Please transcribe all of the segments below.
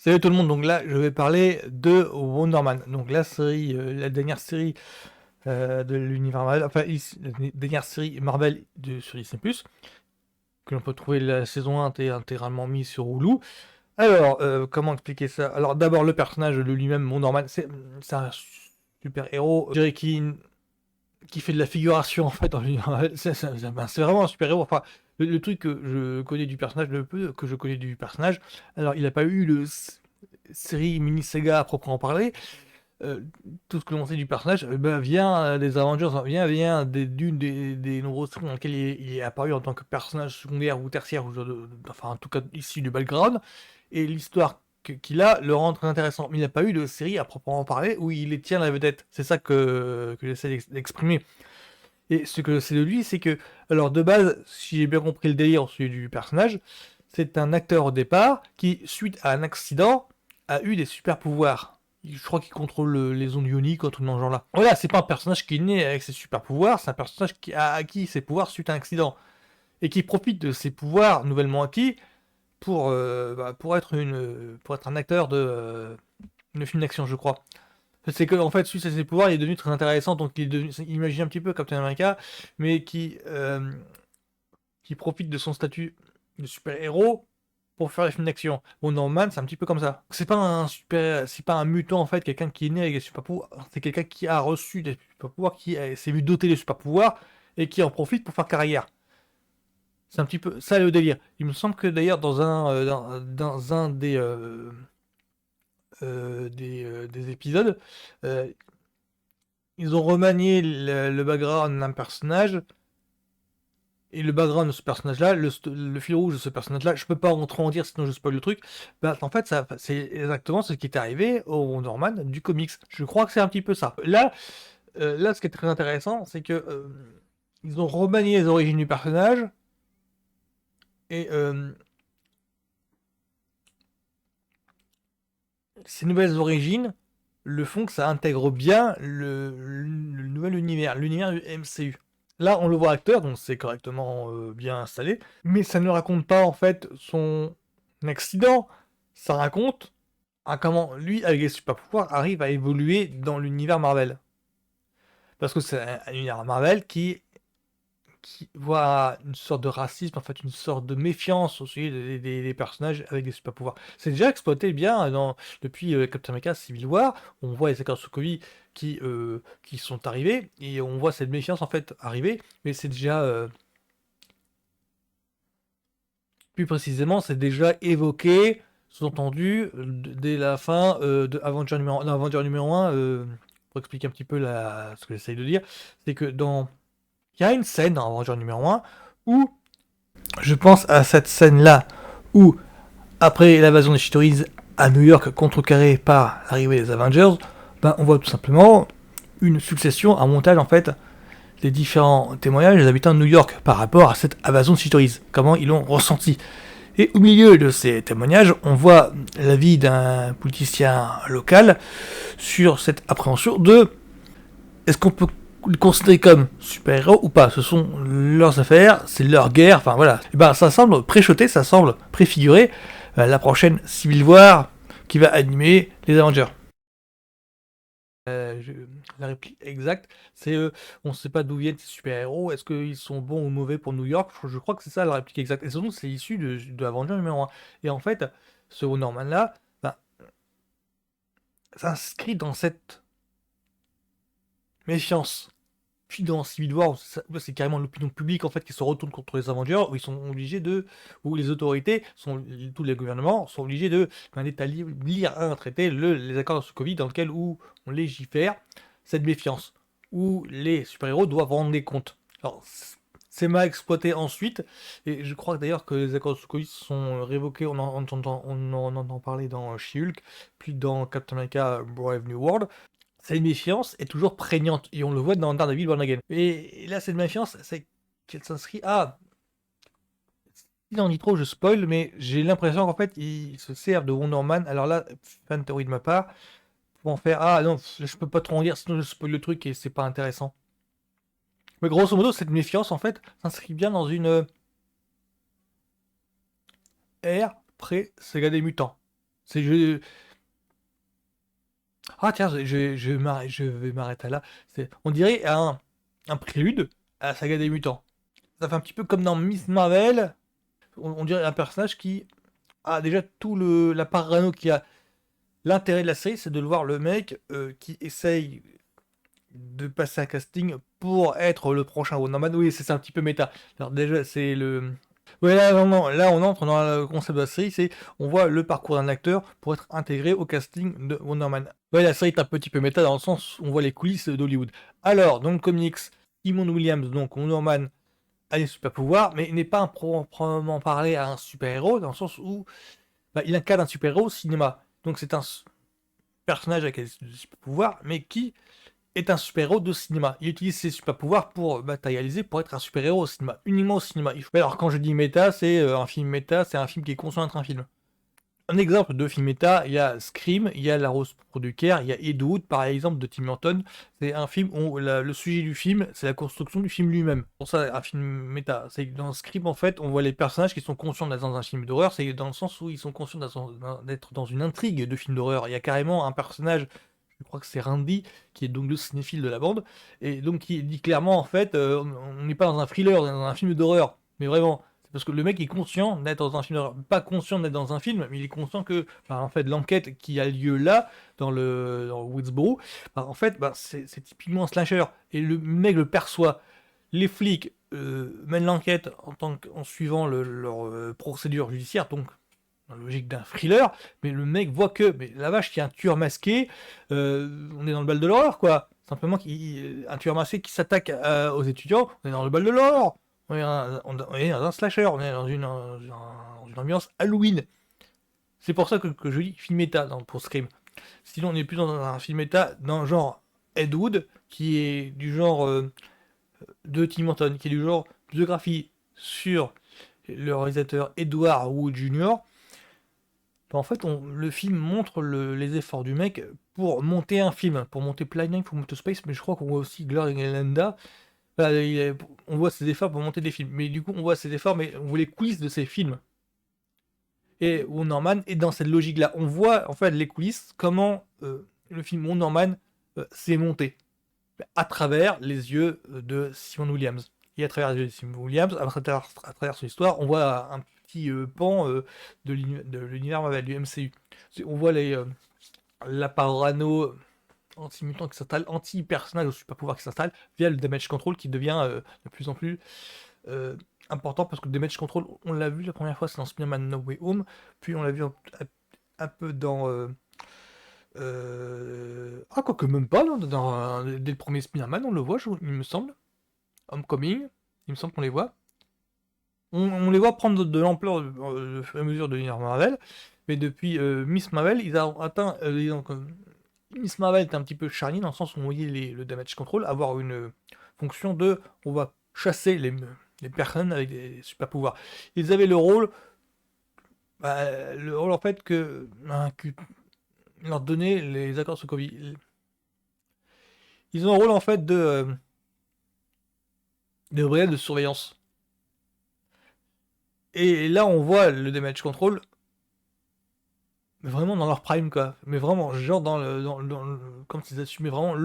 Salut tout le monde, donc là je vais parler de Wonder Man. Donc la série, la dernière série de l'univers Marvel, enfin la dernière série Marvel sur Disney+, que l'on peut trouver la saison 1 intégralement mise sur Hulu. Alors, comment expliquer ça? Alors d'abord le personnage de lui-même, Wonder Man, c'est un super héros, je dirais qui fait de la figuration en fait dans l'univers Marvel. C'est vraiment un super héros. Enfin, le truc que je connais du personnage, le peu que je connais du personnage, alors il n'a pas eu le série mini saga à proprement parler. Euh, tout ce que l'on sait du personnage vient des Avengers, vient d'une des nombreuses séries dans lesquelles il est apparu en tant que personnage secondaire ou tertiaire, enfin en tout cas issu du background. Et l'histoire qu'il a le rend très intéressant. Mais il n'a pas eu de série à proprement parler où il tient la vedette. C'est ça que j'essaie d'exprimer. Et ce que c'est de lui, c'est que, alors de base, si j'ai bien compris le délire celui du personnage, c'est un acteur au départ qui, suite à un accident, a eu des super pouvoirs. Je crois qu'il contrôle les ondes ioniques, un truc dans ce genre-là. Voilà, c'est pas un personnage qui est né avec ses super pouvoirs, c'est un personnage qui a acquis ses pouvoirs suite à un accident. Et qui profite de ses pouvoirs nouvellement acquis pour être un acteur de film d'action, je crois. C'est que, en fait, suite à ses pouvoirs, il est devenu très intéressant, donc imagine un petit peu Captain America, mais qui profite de son statut de super-héros pour faire des films d'action. Wonder Man, c'est un petit peu comme ça. C'est pas un mutant en fait, quelqu'un qui est né avec des super pouvoirs. C'est quelqu'un qui a reçu des super pouvoirs, s'est vu doter des super pouvoirs et qui en profite pour faire carrière. C'est un petit peu ça le délire. Il me semble que d'ailleurs dans un des épisodes, euh, ils ont remanié le background d'un personnage. Et le background de ce personnage-là, le fil rouge de ce personnage-là, je peux pas rentrer en dire sinon je spoil le truc. Bah, en fait, c'est exactement ce qui est arrivé au Wonder Man du comics. Je crois que c'est un petit peu ça. Là, ce qui est très intéressant, c'est que ils ont remanié les origines du personnage et ces nouvelles origines le font que ça intègre bien le nouvel univers, l'univers du MCU. Là, on le voit acteur, donc c'est correctement bien installé, mais ça ne raconte pas en fait son accident, ça raconte comment lui, avec les super pouvoirs, arrive à évoluer dans l'univers Marvel. Parce que c'est un univers Marvel qui voit une sorte de racisme, en fait, une sorte de méfiance au sujet des personnages avec des super pouvoirs. C'est déjà exploité bien depuis Captain America Civil War. On voit les accords Sokovie qui sont arrivés et on voit cette méfiance en fait arriver, mais c'est déjà plus précisément, c'est déjà évoqué, sous-entendu, dès la fin de Avenger numéro 1, pour expliquer un petit peu ce que j'essaye de dire, c'est que il y a une scène dans Avenger numéro 1 où je pense à cette scène-là où, après l'invasion des Chitauri à New York contrecarrée par l'arrivée des Avengers, ben, on voit tout simplement une succession, un montage en fait des différents témoignages des habitants de New York par rapport à cette invasion de Chitauri, comment ils l'ont ressenti. Et au milieu de ces témoignages, on voit l'avis d'un politicien local sur cette appréhension de est-ce qu'on peut le considérer comme super-héros ou pas. Ce sont leurs affaires, c'est leur guerre, enfin voilà. Et ben ça semble préchoter, ça semble préfigurer la prochaine Civil War qui va animer les Avengers. La réplique exacte, c'est on ne sait pas d'où viennent ces super-héros, est-ce qu'ils sont bons ou mauvais pour New York? Je crois que c'est ça la réplique exacte. Et surtout, c'est issu de Avenger numéro 1. Et en fait, ce Wonder Man-là, ben, s'inscrit dans cette méfiance. Puis dans Civil War, c'est carrément l'opinion publique en fait qui se retourne contre les Avengers, où ils sont obligés où les autorités, tous les gouvernements sont obligés d'établir, lire un traité, les accords de Sokovie, dans lequel où on légifère cette méfiance, où les super-héros doivent rendre des comptes. Alors, c'est mal exploité ensuite, et je crois d'ailleurs que les accords de Sokovie sont révoqués, on en entend parler dans She-Hulk, puis dans Captain America Brave New World. Cette méfiance est toujours prégnante, et on le voit dans Daredevil Born Again. Et là, cette méfiance, c'est qu'elle s'inscrit à... Si on dit trop, je spoil, mais j'ai l'impression qu'en fait, ils se servent de Wonder Man, alors là, fan théorie de ma part, pour en faire, ah non, je peux pas trop en dire, sinon je spoil le truc et c'est pas intéressant. Mais grosso modo, cette méfiance, en fait, s'inscrit bien dans une ère pré-Saga des Mutants. C'est Ah tiens, je vais m'arrêter là. On dirait un prélude à la saga des mutants. Ça fait un petit peu comme dans Miss Marvel. On dirait un personnage qui a déjà la parano qui a. L'intérêt de la série, c'est de le voir le mec qui essaye de passer un casting pour être le prochain Wonder Man. Oui, c'est un petit peu méta. Alors déjà, c'est le... Ouais, là, non, non, là, on entre dans le concept de la série, c'est on voit le parcours d'un acteur pour être intégré au casting de Wonder Man. Ouais, la série est un petit peu méta dans le sens où on voit les coulisses d'Hollywood. Alors, dans le comics, Simon Williams, donc Wonder Man, a des super pouvoirs, mais il n'est pas proprement parlé à un super-héros, dans le sens où il incarne un super-héros au cinéma. Donc c'est un personnage avec des super pouvoirs, mais qui est un super-héros de cinéma. Il utilise ses super-pouvoirs pour matérialiser, pour être un super-héros au cinéma, uniquement au cinéma. Alors quand je dis méta, c'est un film méta, c'est un film qui est conscient d'être un film. Un exemple de film méta, il y a Scream, il y a La Rose pour du Caire, il y a Ed Wood, par exemple, de Tim Burton. C'est un film où le sujet du film, c'est la construction du film lui-même. Pour ça, un film méta. C'est que dans Scream, en fait, on voit les personnages qui sont conscients d'être dans un film d'horreur, c'est dans le sens où ils sont conscients d'être dans une intrigue de film d'horreur. Il y a carrément un personnage, je crois que c'est Randy, qui est donc le cinéphile de la bande, et donc qui dit clairement, en fait, on n'est pas dans un thriller, on est dans un film d'horreur. Mais vraiment. Parce que le mec est conscient d'être dans un film d'horreur. Pas conscient d'être dans un film, mais il est conscient que, en fait, l'enquête qui a lieu là, dans Woodsboro, en fait, c'est typiquement un slasher. Et le mec le perçoit. Les flics mènent l'enquête en suivant leur procédure judiciaire, donc dans la logique d'un thriller, mais le mec voit que, mais la vache, qu'il y a un tueur masqué, on est dans le bal de l'horreur, quoi. Simplement, un tueur masqué qui s'attaque aux étudiants, on est dans le bal de l'horreur. On est dans un slasher, on est dans une ambiance Halloween. C'est pour ça que je dis film méta pour Scream. Sinon, on est plus dans un film méta d'un genre Ed Wood, qui est du genre de Tim Burton, qui est du genre biographie sur le réalisateur Edward Wood Jr. En fait, le film montre les efforts du mec pour monter un film, pour monter Planning, pour monter Space, mais je crois qu'on voit aussi Glory Landa. Voilà, on voit ses efforts pour monter des films. Mais du coup, on voit ses efforts, mais on voit les coulisses de ses films. Et Wonder Man est dans cette logique-là. On voit en fait les coulisses, comment le film Wonder Man s'est monté à travers les yeux de Simon Williams. Et à travers les yeux de Simon Williams, à travers son histoire, on voit un petit pan de l'univers Marvel, du MCU. On voit la parano anti-mutant qui s'installe, anti-personnage au super pouvoir qui s'installe, via le damage control qui devient de plus en plus important, parce que le damage control, on l'a vu la première fois, c'est dans Spider-Man No Way Home, puis on l'a vu un peu dans... quoique même pas, non, dès le premier Spider-Man, on le voit, il me semble. Homecoming, il me semble qu'on les voit. On les voit prendre de l'ampleur au fur et à mesure de l'univers Marvel, mais depuis Miss Marvel, ils ont atteint... Miss Marvel était un petit peu charnier dans le sens où on voyait le damage control avoir une fonction de on va chasser les personnes avec des super pouvoirs. Ils avaient le rôle en fait que leur donnait les accords Sokovie. Ils ont un rôle en fait de brigade de surveillance. Et là on voit le damage control mais vraiment dans leur prime quoi, mais vraiment genre comme s'ils assumaient vraiment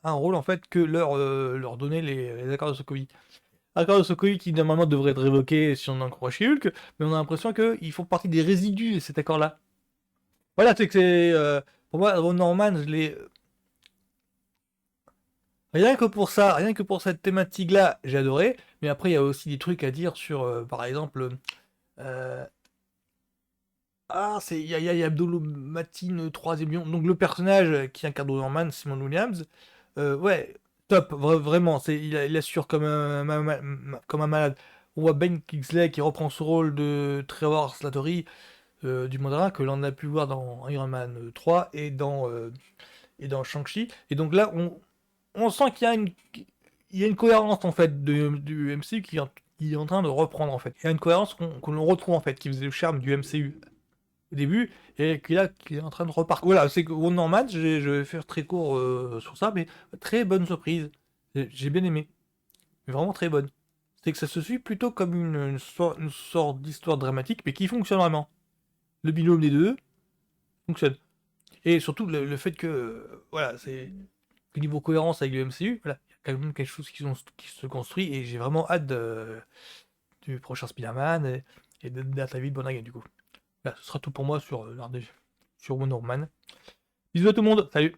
un rôle en fait que leur donnaient les accords de Sokovie. Accords de Sokovie qui normalement devraient être révoqués si on en croit Hulk, mais on a l'impression qu'ils font partie des résidus de cet accord-là. Voilà, c'est que pour moi Wonder Man, je l'ai rien que pour ça, rien que pour cette thématique-là, j'ai adoré. Mais après il y a aussi des trucs à dire sur par exemple euh, il y a Abdul Mateen, troisième lion. Donc le personnage qui incarne Norman, Simon Williams, ouais, top, vraiment. Il assure comme un malade. On voit Ben Kingsley qui reprend ce rôle de Trevor Slattery du Mandarin que l'on a pu voir dans Iron Man 3 et dans Shang-Chi. Et donc là, on sent il y a une cohérence en fait du MCU qui est en train de reprendre en fait. Il y a une cohérence que l'on retrouve en fait, qui faisait le charme du MCU au début et qui est en train de repartir. Voilà, c'est que Wonder Man, je vais faire très court sur ça, mais très bonne surprise. J'ai bien aimé. Vraiment très bonne. C'est que ça se suit plutôt comme une sorte d'histoire dramatique, mais qui fonctionne vraiment. Le binôme des deux, fonctionne. Et surtout le fait que, voilà, c'est que niveau cohérence avec le MCU, voilà, il y a quand même quelque chose qui se construit et j'ai vraiment hâte du prochain Spider-Man et de David Bonnet du coup. Voilà, ce sera tout pour moi sur, sur Wonder Woman. Bisous à tout le monde, salut!